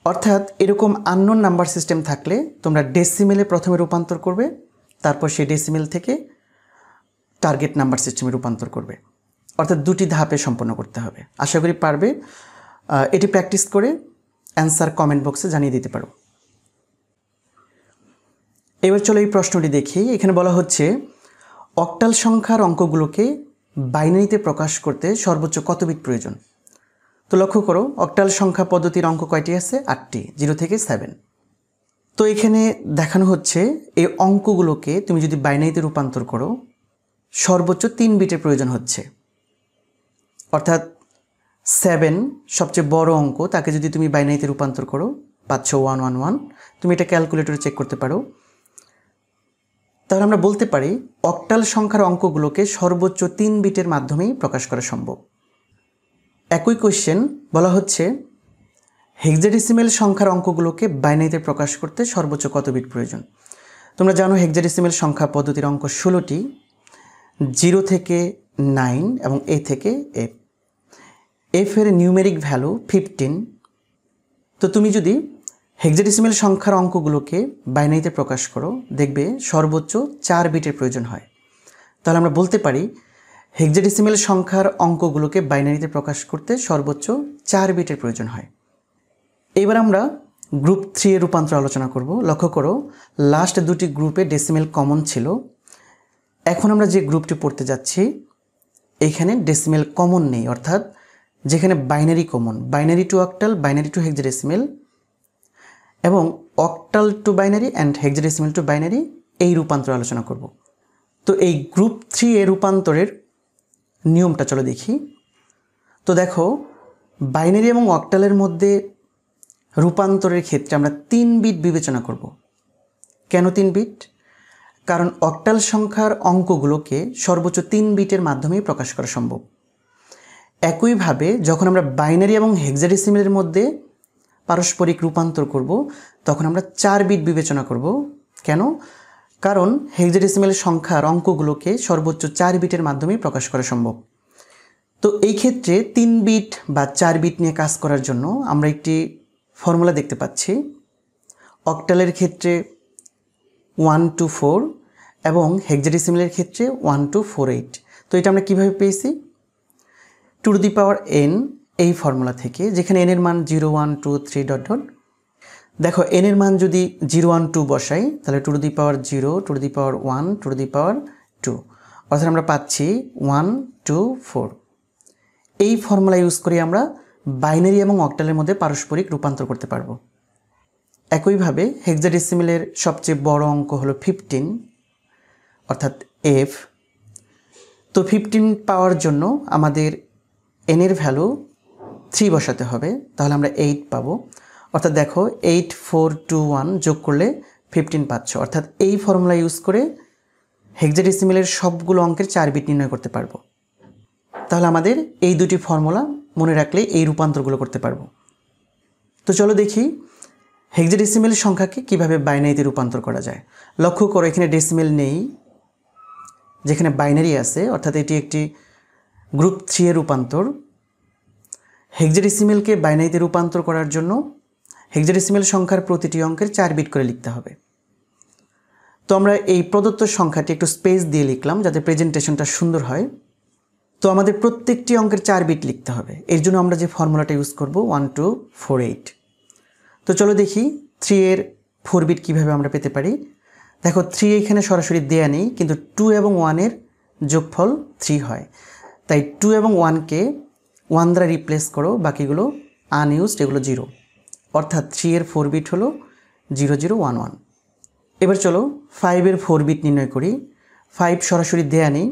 অর্থাৎ এরকম আননোন নাম্বার সিস্টেম থাকলে তোমরা ডেসিমেলে প্রথমে রূপান্তর করবে, তারপর সেই ডেসিমেল থেকে টার্গেট নাম্বার সিস্টেমে রূপান্তর করবে। অর্থাৎ দুটি ধাপে সম্পন্ন করতে হবে। আশা করি পারবে। এটি প্র্যাকটিস করে অ্যান্সার কমেন্ট বক্সে জানিয়ে দিতে পারো। এবার চলো এই প্রশ্নটি দেখি। এখানে বলা হচ্ছে অক্টাল সংখ্যার অঙ্কগুলোকে বাইনারিতে প্রকাশ করতে সর্বোচ্চ কত বিট প্রয়োজন? তো লক্ষ্য করো, অক্টাল সংখ্যা পদ্ধতির অঙ্ক কয়টি আছে? 8টি, 0 থেকে 7। তো এখানে দেখানো হচ্ছে এই অঙ্কগুলোকে তুমি যদি বাইনারিতে রূপান্তর করো সর্বোচ্চ 3 বিটের প্রয়োজন হচ্ছে। অর্থাৎ 7 সবচেয়ে বড় অঙ্ক, তাকে যদি তুমি বাইনারিতে রূপান্তর করো পাচ্ছ 111। তুমি এটা ক্যালকুলেটরে চেক করতে পারো। তাহলে আমরা বলতে পারি অক্টাল সংখ্যার অঙ্কগুলোকে সর্বোচ্চ 3 বিটের মাধ্যমেই প্রকাশ করা সম্ভব। একই কোয়েশ্চেন বলা হচ্ছে হেক্সাডেসিমেল সংখ্যার অঙ্কগুলোকে বাইনারিতে প্রকাশ করতে সর্বোচ্চ কত বিট প্রয়োজন। তোমরা জানো হেক্সাডেসিমেল সংখ্যা পদ্ধতির অঙ্ক 16টি, 0 থেকে 9 এবং A থেকে F। F এর নিউমেরিক ভ্যালু 15। তো তুমি যদি হেক্সাডেসিমেল সংখ্যার অঙ্কগুলোকে বাইনারিতে প্রকাশ করো দেখবে সর্বোচ্চ 4 বিটের প্রয়োজন হয়। তাহলে আমরা বলতে পারি হেক্সাডেসিমেল সংখ্যার অঙ্কগুলোকে বাইনারিতে প্রকাশ করতে সর্বোচ্চ 4 বিটের প্রয়োজন হয়। এবার আমরা গ্রুপ 3 এর রূপান্তর আলোচনা করব। লক্ষ্য করো লাস্ট দুটি গ্রুপে ডেসিমেল কমন ছিল। এখন আমরা যে গ্রুপটি পড়তে যাচ্ছি এখানে ডেসিমেল কমন নেই, অর্থাৎ যেখানে binary common, binary to octal, binary to hexadecimal এবং octal to binary and hexadecimal to binary, এই রূপান্তর আলোচনা করব। তো এই গ্রুপ 3 এর রূপান্তরের নিয়মটা চলো দেখি। তো দেখো বাইনারি এবং অক্টালের মধ্যে রূপান্তরের ক্ষেত্রে আমরা 3 বিট বিবেচনা করব। কেন 3 বিট? কারণ অক্টাল সংখ্যার অঙ্কগুলোকে সর্বোচ্চ 3 বিটের মাধ্যমেই প্রকাশ করা সম্ভব। একইভাবে যখন আমরা বাইনারি এবং হেক্সাডেসিমেলের মধ্যে পারস্পরিক রূপান্তর করব তখন আমরা 4 বিট বিবেচনা করব। কেন? কারণ হেক্সাডেসিমেল সংখ্যার অঙ্কগুলোকে সর্বোচ্চ 4 বিটের মাধ্যমেই প্রকাশ করা সম্ভব। তো এই ক্ষেত্রে 3 বিট বা 4 বিট নিয়ে কাজ করার জন্য আমরা একটি ফর্মুলা দেখতে পাচ্ছি। অক্টালের ক্ষেত্রে 1 to 4 এবং হেক্সাডেসিমেলের ক্ষেত্রে 1 to 48। তো এটা আমরা কিভাবে পেয়েছি? টু দি পাওয়ার n এই ফর্মুলা থেকে, যেখানে n এর মান 0 1 2 3 ডট ডট। দেখো n এর মান যদি 0 1 2 বসাই তাহলে two the power 0, two the power 1, two the power 2, অর্থাৎ আমরা পাচ্ছি 1 2 4। এই ফর্মুলা ইউজ করে আমরা বাইনারি এবং অক্টালের মধ্যে পারস্পরিক রূপান্তর করতে পারবো। একইভাবে হেক্সাডেসিমেলের সবচেয়ে বড় অঙ্ক হলো 15, অর্থাৎ F। তো 15 পাওয়ার জন্য আমাদের n এর ভ্যালু 3 বসাতে হবে, তাহলে আমরা 8 পাবো। অর্থাৎ দেখো 8 4 2 1 যোগ করলে 15 পাচ্ছ। অর্থাৎ এই ফর্মুলা ইউজ করে হেক্সাডেসিমেলের সবগুলো অঙ্কের 4 বিট নির্ণয় করতে পারবো। তাহলে আমাদের এই দুটি ফর্মুলা মনে রাখলে এই রূপান্তরগুলো করতে পারবো। তো চলো দেখি হেক্সাডেসিমেল সংখ্যাকে কিভাবে বাইনারিতে রূপান্তর করা যায়। লক্ষ্য করো এখানে ডেসিমেল নেই, যেখানে বাইনারি আছে, অর্থাৎ এটি একটি গ্রুপ 3 এর রূপান্তর। হেক্সাডেসিমেলকে বাইনারিতে রূপান্তর করার জন্য হেক্সাডেসিমেল সংখ্যার প্রতিটি অঙ্কের 4 বিট করে লিখতে হবে। তো আমরা এই প্রদত্ত সংখ্যাটি একটু স্পেস দিয়ে লিখলাম যাতে প্রেজেন্টেশনটা সুন্দর হয়। তো আমাদের প্রত্যেকটি অঙ্কের 4 বিট লিখতে হবে। এর জন্য আমরা যে ফর্মুলাটা ইউজ করব 1 2 4 8। তো চলো দেখি 3 এর 4 বিট কীভাবে আমরা পেতে পারি। দেখো 3 এখানে সরাসরি দেয়া নেই, কিন্তু 2 এবং 1 এর যোগফল 3 হয়, তাই 2 এবং 1কে 1 দ্বারা রিপ্লেস করো, বাকিগুলো আনইউজড, এগুলো 0। অর্থাৎ 3 এর 4 বিট হলো 0 0 1 1। এবার চলো 5 এর 4 বিট নির্ণয় করি। 5 সরাসরি দেয়া নেই,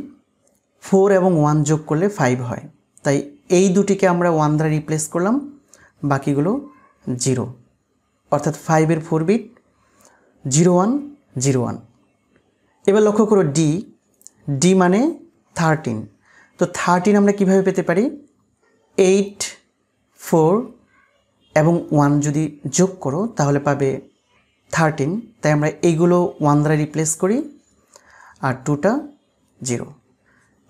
4 এবং 1 যোগ করলে 5 হয়, তাই এই দুটিকে আমরা 1 দ্বারা রিপ্লেস করলাম, বাকিগুলো 0। অর্থাৎ 5 এর 4 বিট 0 1 0 1। এবার লক্ষ্য করো ডি মানে 13। তো 13 আমরা কিভাবে পেতে পারি? 8 4 এবং 1 যদি যোগ করো তাহলে পাবে 13, তাই আমরা এইগুলো 1 দ্বারা রিপ্লেস করি আর 2টা 0।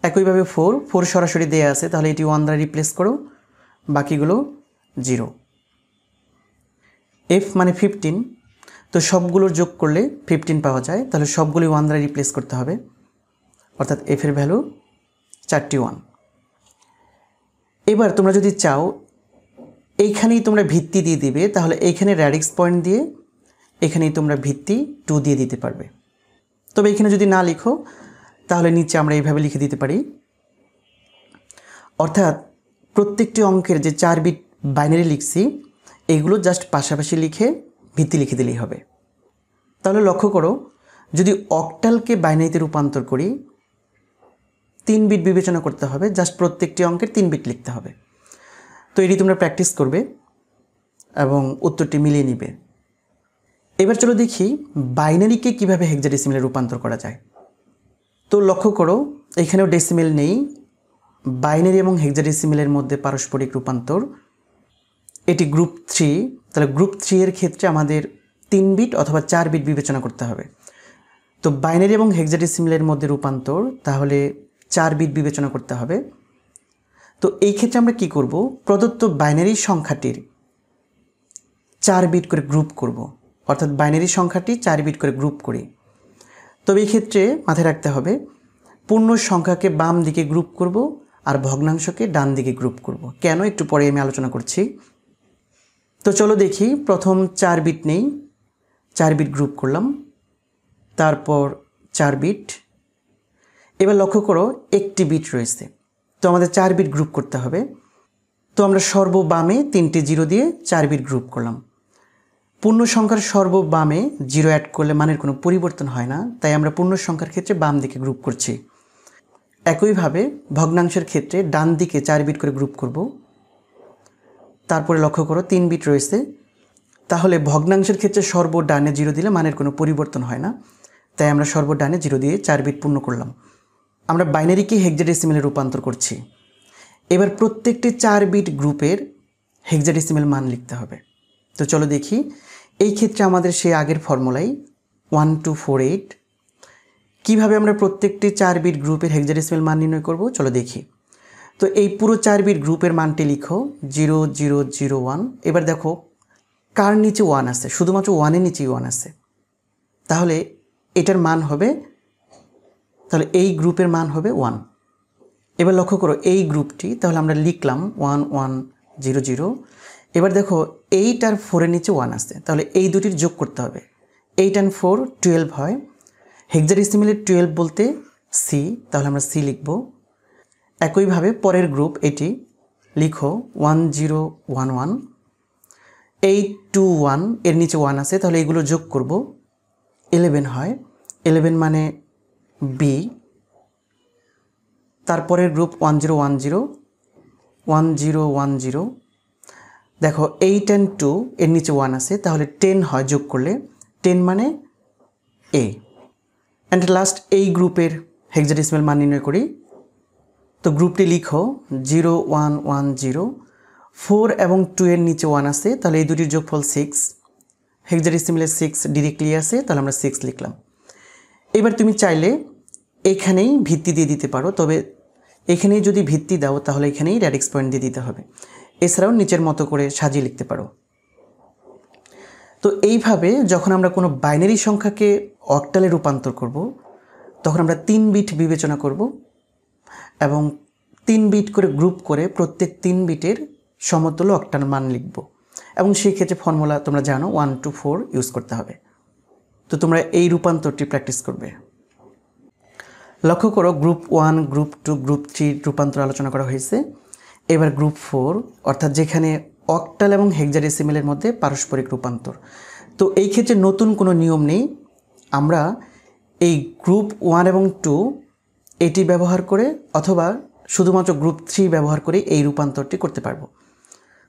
একইভাবে 4 সরাসরি দেয়া আছে, তাহলে এটি 1 দ্বারা রিপ্লেস করো, বাকিগুলো 0। F মানে 15, তো সবগুলোর যোগ করলে 15 পাওয়া যায়, তাহলে সবগুলি 1 দ্বারা রিপ্লেস করতে হবে, অর্থাৎ F এর ভ্যালু 4টি 1। এবার তোমরা যদি চাও এইখানেই তোমরা ভিত্তি দিয়ে দিবে, তাহলে এইখানে র্যাডিক্স পয়েন্ট দিয়ে এখানেই তোমরা ভিত্তি 2 দিয়ে দিতে পারবে। তবে এখানে যদি না লিখো তাহলে নিচে আমরা এইভাবে লিখে দিতে পারি। অর্থাৎ প্রত্যেকটি অঙ্কের যে 4 বিট বাইনারি লিখছি এইগুলো জাস্ট পাশাপাশি লিখে ভিত্তি লিখে দিলেই হবে। তাহলে লক্ষ্য করো, যদি অক্টালকে বাইনারিতে রূপান্তর করি 3 বিট বিবেচনা করতে হবে, জাস্ট প্রত্যেকটি অঙ্কের 3 বিট লিখতে হবে। তো এটি তোমরা প্র্যাকটিস করবে এবং উত্তরটি মিলিয়ে নিবে। এবার চলো দেখি বাইনারিকে কিভাবে হেক্সাডেসিমেলে রূপান্তর করা যায়। তো লক্ষ্য করো, এখানেও ডেসিমেল নেই। বাইনারি এবং হেক্সাডেসিমেলের মধ্যে পারস্পরিক রূপান্তর, এটি গ্রুপ 3। তাহলে গ্রুপ 3 এর ক্ষেত্রে আমাদের 3 বিট অথবা 4 বিট বিবেচনা করতে হবে। তো বাইনারি এবং হেক্সাডেসিমেলের মধ্যে রূপান্তর, তাহলে 4 বিট বিবেচনা করতে হবে। তো এই ক্ষেত্রে আমরা কি করব, প্রদত্ত বাইনারি সংখ্যাটির 4 বিট করে গ্রুপ করব, অর্থাৎ বাইনারি সংখ্যাটি 4 বিট করে গ্রুপ করি। তবে এই ক্ষেত্রে মাথায় রাখতে হবে পূর্ণ সংখ্যাকে বাম দিকে গ্রুপ করব আর ভগ্নাংশকে ডান দিকে গ্রুপ করব। কেন, একটু পরে আমি আলোচনা করছি। তো চলো দেখি, প্রথম 4 বিট নেই, 4 বিট গ্রুপ করলাম, তারপর 4 বিট। এবার লক্ষ্য করো একটি বিট রয়েছে, তো আমাদের 4 বিট গ্রুপ করতে হবে। তো আমরা সর্ববামে 3টি 0 দিয়ে 4 বিট গ্রুপ করলাম। পূর্ণ সংখ্যার সর্ববামে 0 অ্যাড করলে মানের কোনো পরিবর্তন হয় না, তাই আমরা পূর্ণ সংখ্যার ক্ষেত্রে বাম দিকে গ্রুপ করছি। একইভাবে ভগ্নাংশের ক্ষেত্রে ডান দিকে 4 বিট করে গ্রুপ করব। তারপরে লক্ষ্য করো 3 বিট রয়েছে, তাহলে ভগ্নাংশের ক্ষেত্রে সর্বডানে 0 দিলে মানের কোনো পরিবর্তন হয় না, তাই আমরা সর্বডানে 0 দিয়ে 4 বিট পূর্ণ করলাম। আমরা বাইনারিকে হেক্সাডেসিমেলে রূপান্তর করছি। এবার প্রত্যেকটি 4 বিট গ্রুপের হেক্সাডেসিমেল মান লিখতে হবে। তো চলো দেখি, এই ক্ষেত্রে আমাদের সেই আগের ফর্মুলাই 1248। কিভাবে আমরা প্রত্যেকটি 4 বিট গ্রুপের হেক্সাডেসিমেল মান নির্ণয় করব, চলো দেখি। তো এই পুরো 4 বিট গ্রুপের মানটি লিখো 0001। এবার দেখো কার নিচে 1 আছে, শুধুমাত্র 1-এর নিচেই 1 আছে, তাহলে এটার মান হবে, তাহলে এই গ্রুপের মান হবে 1। এবার লক্ষ্য করো এই গ্রুপটি, তাহলে আমরা লিখলাম 1100। এবার দেখো 8 আর 4-এর নিচে 1 আছে, তাহলে এই দুটির যোগ করতে হবে। 8 and 4 12 হয়। হেক্সাডেসিমেলে 12 বলতে সি, তাহলে আমরা সি লিখব। একইভাবে পরের গ্রুপ এটি লিখো 1011। 821 এর নিচে 1 আছে, তাহলে এগুলো যোগ করব, 11 হয়। 11 মানে বি। তারপরের গ্রুপ 1010। দেখো 8 and 2 এর নিচে 1 আছে, তাহলে 10 হয় যোগ করলে, 10 মানে এ। অ্যান্ড লাস্ট এই গ্রুপের হেক্সাডেসিমেল মান নির্ণয় করি। তো গ্রুপটি লিখো 0110। 4 এবং 2 এর নিচে 1 আছে, তাহলে এই দুটির যোগফল 6। হেক্সাডেসিমেলে 6 ডিরেক্টলি আছে, তাহলে আমরা 6 লিখলাম। এবার তুমি চাইলে এখানেই ভিত্তি দিয়ে দিতে পারো, তবে এখানেই যদি ভিত্তি দাও তাহলে এখানেই র্যাডিক্স পয়েন্ট দিয়ে দিতে হবে। এছাড়াও নিচের মতো করে সাজিয়ে লিখতে পারো। তো এইভাবে যখন আমরা কোনো বাইনারি সংখ্যাকে অক্টালে রূপান্তর করব, তখন আমরা 3 বিট বিবেচনা করব এবং 3 বিট করে গ্রুপ করে প্রত্যেক 3 বিটের সমতুল্য অক্টাল মান লিখব, এবং সেই ক্ষেত্রে ফর্মুলা তোমরা জানো 1 to 4 ইউজ করতে হবে। তো তোমরা এই রূপান্তরটি প্র্যাকটিস করবে। লক্ষ্য করো গ্রুপ 1, গ্রুপ 2, গ্রুপ 3 রূপান্তর আলোচনা করা হয়েছে। এবার গ্রুপ 4, অর্থাৎ যেখানে অক্টাল এবং হেক্সাডেসিমেলের মধ্যে পারস্পরিক রূপান্তর। তো এই ক্ষেত্রে নতুন কোনো নিয়ম নেই, আমরা এই গ্রুপ 1 এবং 2 এটি ব্যবহার করে অথবা শুধুমাত্র গ্রুপ 3 ব্যবহার করে এই রূপান্তরটি করতে পারবো।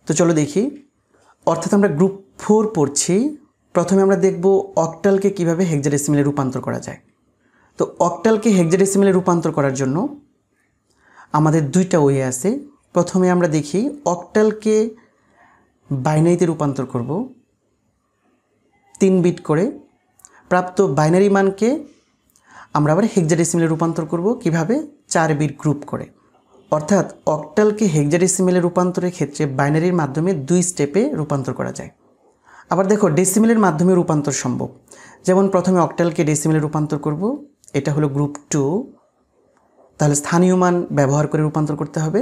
তো চলো দেখি, অর্থাৎ আমরা গ্রুপ 4 পড়ছি। প্রথমে আমরা দেখব অক্টালকে কিভাবে হেক্সাডেসিমেলে রূপান্তর করা যায়। তো অক্টালকে হেক্সাডেসিমেলে রূপান্তর করার জন্য আমাদের 2টা ওয়ে আছে। প্রথমে আমরা দেখি অক্টালকে বাইনারিতে রূপান্তর করব 3 বিট করে। প্রাপ্ত বাইনারি মানকে আমরা আবার হেক্সাডেসিমেলে রূপান্তর করব কিভাবে, 4 বিট গ্রুপ করে। অর্থাৎ অক্টালকে হেক্সাডেসিমেলে রূপান্তরের ক্ষেত্রে বাইনারির মাধ্যমে 2 স্টেপে রূপান্তর করা যায়। আবার দেখো ডেসিমেলের মাধ্যমে রূপান্তর সম্ভব। যেমন প্রথমে অক্টালকে ডেসিমেলে রূপান্তর করব, এটা হলো গ্রুপ 2, তাহলে স্থানীয় মান ব্যবহার করে রূপান্তর করতে হবে।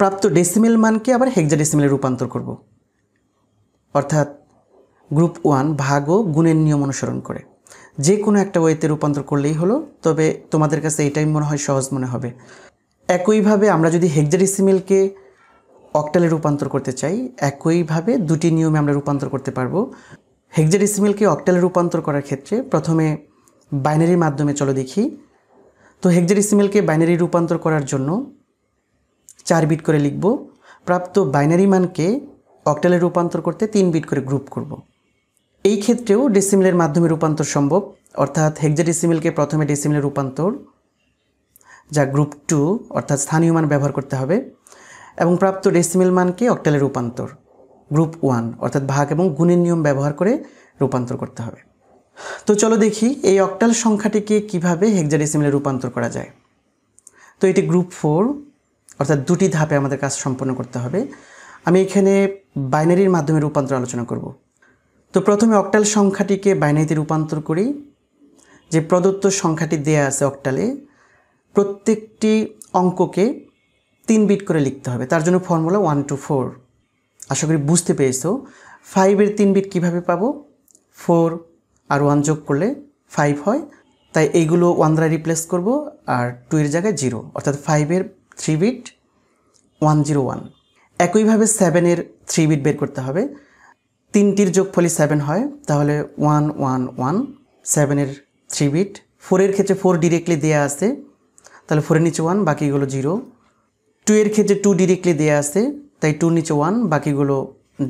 প্রাপ্ত ডেসিমেল মানকে আবার হেক্সাডেসিমেলে রূপান্তর করব, অর্থাৎ গ্রুপ 1 ভাগ ও গুণের নিয়ম অনুসরণ করে। যে কোনো একটা ওয়েতে রূপান্তর করলেই হলো, তবে তোমাদের কাছে এটাই মনে হয় সহজ মনে হবে। একইভাবে আমরা যদি হেক্সাডেসিমেলকে অক্টালে রূপান্তর করতে চাই, একইভাবে 2টি নিয়মে আমরা রূপান্তর করতে পারবো। হেক্সাডেসিমেলকে অক্টালে রূপান্তর করার ক্ষেত্রে প্রথমে বাইনারির মাধ্যমে চলো দেখি। তো হেক্সাডেসিমেলকে বাইনারি রূপান্তর করার জন্য 4 বিট করে লিখব। প্রাপ্ত বাইনারি মানকে অক্টালে রূপান্তর করতে 3 বিট করে গ্রুপ করব। এই ক্ষেত্রেও ডেসিমেলের মাধ্যমে রূপান্তর সম্ভব, অর্থাৎ হেক্সাডেসিমেলকে প্রথমে ডেসিমেলে রূপান্তর, যা গ্রুপ 2 অর্থাৎ স্থানীয় মান ব্যবহার করতে হবে, এবং প্রাপ্ত ডেসিমেল মানকে অক্টালে রূপান্তর গ্রুপ 1 অর্থাৎ ভাগ এবং গুণের নিয়ম ব্যবহার করে রূপান্তর করতে হবে। তো চলো দেখি এই অক্টাল সংখ্যাটিকে কিভাবে হেক্সাডেসিমেলে রূপান্তর করা যায়। তো এটি গ্রুপ 4 অর্থাৎ 2টি ধাপে আমাদের কাজ সম্পন্ন করতে হবে। আমি এখানে বাইনারির মাধ্যমে রূপান্তর আলোচনা করব। তো প্রথমে অক্টাল সংখ্যাটিকে বাইনারিতে রূপান্তর করি। যে প্রদত্ত সংখ্যাটি দেয়া আছে অক্টালে, প্রত্যেকটি অঙ্ককে 3 বিট করে লিখতে হবে। তার জন্য ফর্মুলা 1 to 4। আশা করি বুঝতে পেরেছো। 5-এর 3 বিট কীভাবে পাবো? 4 আর 1 যোগ করলে 5 হয়, তাই এইগুলো 1 দ্বারা রিপ্লেস করব, আর 2 এর জায়গায় 0, অর্থাৎ 5-এর 3 বিট 101। একইভাবে 7-এর 3 বিট বের করতে হবে। 3টির যোগফলই 7 হয়, তাহলে 111। 7-এর 3 বিট। 4-এর ক্ষেত্রে 4 ডিরেক্টলি দেয়া আছে, তাহলে 4-এর নিচে 1, বাকিগুলো 0। 2-এর ক্ষেত্রে 2 ডিরেক্টলি দেয়া আছে, তাই 2-র নিচে 1, বাকিগুলো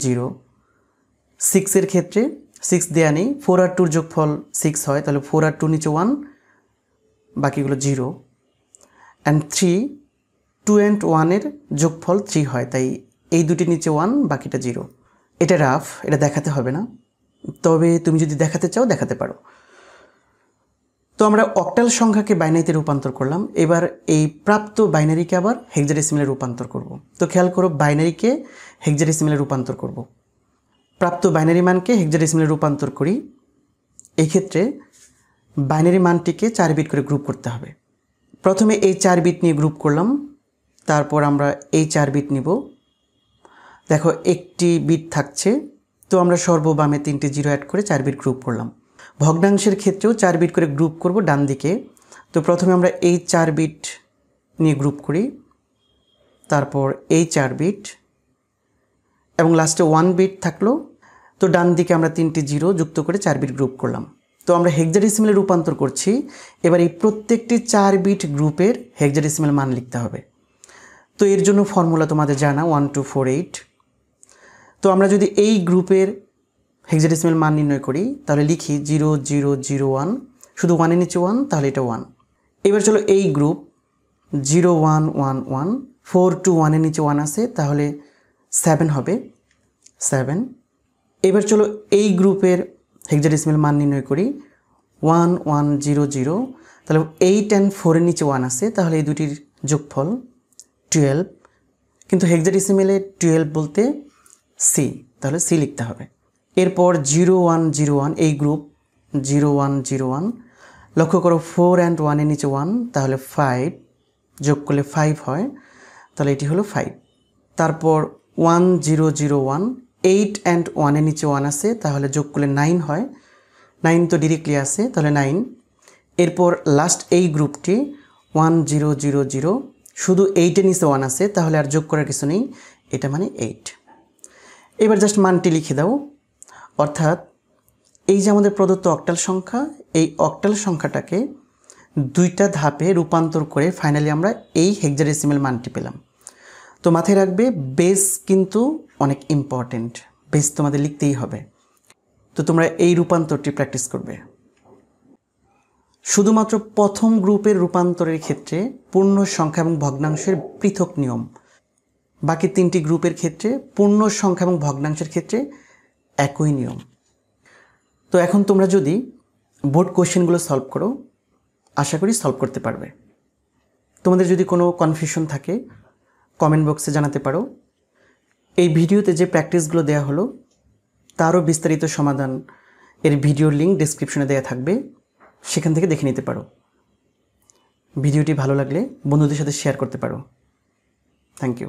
0। 6-এর ক্ষেত্রে 6 দেয়া নেই, 4 আর 2-র যোগফল 6 হয়, তাহলে 4 আর 2-র নিচে 1, বাকিগুলো 0। অ্যান্ড 3, 2 and 1-এর যোগফল 3 হয়, তাই এই দুটির নিচে 1, বাকিটা 0। এটা রাফ, এটা দেখাতে হবে না, তবে তুমি যদি দেখাতে চাও দেখাতে পারো। তো আমরা অক্টাল সংখ্যাকে বাইনারিতে রূপান্তর করলাম। এবার এই প্রাপ্ত বাইনারিকে আবার হেক্সাডেসিমেলে রূপান্তর করব। তো খেয়াল করো, বাইনারিকে হেক্সাডেসিমেলে রূপান্তর করব। প্রাপ্ত বাইনারি মানকে হেক্সাডেসিমেলে রূপান্তর করি। এই ক্ষেত্রে বাইনারি মানটিকে 4 বিট করে গ্রুপ করতে হবে। প্রথমে এই 4 বিট নিয়ে গ্রুপ করলাম, তারপর আমরা এই 4 বিট নিব। দেখো একটি বিট থাকছে, তো আমরা সর্ববামে 3টি 0 অ্যাড করে 4 বিট গ্রুপ করলাম। ভগ্নাংশের ক্ষেত্রেও 4 বিট করে গ্রুপ করব ডান দিকে। তো প্রথমে আমরা এই 4 বিট নিয়ে গ্রুপ করি, তারপর এই 4 বিট, এবং লাস্টে 1 বিট থাকলো। তো ডান দিকে আমরা 3টি 0 যুক্ত করে 4 বিট গ্রুপ করলাম। তো আমরা হেক্সাডেসিমেলে রূপান্তর করছি। এবার এই প্রত্যেকটি 4 বিট গ্রুপের হেক্সাডেসিমেল মান লিখতে হবে। তো এর জন্য ফর্মুলা তোমাদের জানা, 1248। তো আমরা যদি এই গ্রুপের হেক্সাডেসিমেল মান নির্ণয় করি, তাহলে লিখি 0001, শুধু 1-এর নিচে 1, তাহলে এটা 1। এবার চলো এই গ্রুপ 0111, 4 to 1-এর নিচে 1 আছে, তাহলে 7 হবে, 7। এবার চলো এই গ্রুপের হেক্সাডেসিমেল মান নির্ণয় করি, 1100, তাহলে 8 and 4-এর নিচে 1 আছে, তাহলে এই দুটির যোগফল 12। কিন্তু হেক্সাডেসিমেলে 12 বলতে সি, তাহলে সি লিখতে হবে। এরপর 0101, এই গ্রুপ 0101, লক্ষ্য করো 4 and 1-এর নিচে 1, তাহলে 5, যোগ করলে 5 হয়, তাহলে এটি হলো 5। তারপর 1001, 8 and 1-এর নিচে 1 আছে, তাহলে যোগ করলে 9 হয়, 9 তো ডিরেক্টলি আছে, তাহলে 9। এরপর লাস্ট এই গ্রুপটি 1000, শুধু 8-এর নিচে 1 আছে, তাহলে আর যোগ করার কিছু নেই, এটা মানে 8। এবার জাস্ট মানটি লিখে দাও। অর্থাৎ এই যে আমাদের প্রদত্ত অক্টাল সংখ্যা, এই অক্টাল সংখ্যাটাকে 2টা ধাপে রূপান্তর করে ফাইনালি আমরা এই হেক্সাডেসিমেল মানটি পেলাম। তো মাথায় রাখবে, বেস কিন্তু অনেক ইম্পর্টেন্ট, বেস তোমাদের লিখতেই হবে। তো তোমরা এই রূপান্তরটি প্র্যাকটিস করবে। শুধুমাত্র প্রথম গ্রুপের রূপান্তরের ক্ষেত্রে পূর্ণ সংখ্যা এবং ভগ্নাংশের পৃথক নিয়ম, বাকি 3টি গ্রুপের ক্ষেত্রে পূর্ণ সংখ্যা এবং ভগ্নাংশের ক্ষেত্রে একই নিয়ম। তো এখন তোমরা যদি বোর্ড কোশ্চেনগুলো সলভ করো, আশা করি সলভ করতে পারবে। তোমাদের যদি কোনো কনফিউশন থাকে কমেন্ট বক্সে জানাতে পারো। এই ভিডিওতে যে প্র্যাকটিসগুলো দেওয়া হলো তারও বিস্তারিত সমাধান এর ভিডিওর লিঙ্ক ডেসক্রিপশনে দেওয়া থাকবে, সেখান থেকে দেখে নিতে পারো। ভিডিওটি ভালো লাগলে বন্ধুদের সাথে শেয়ার করতে পারো। Thank you.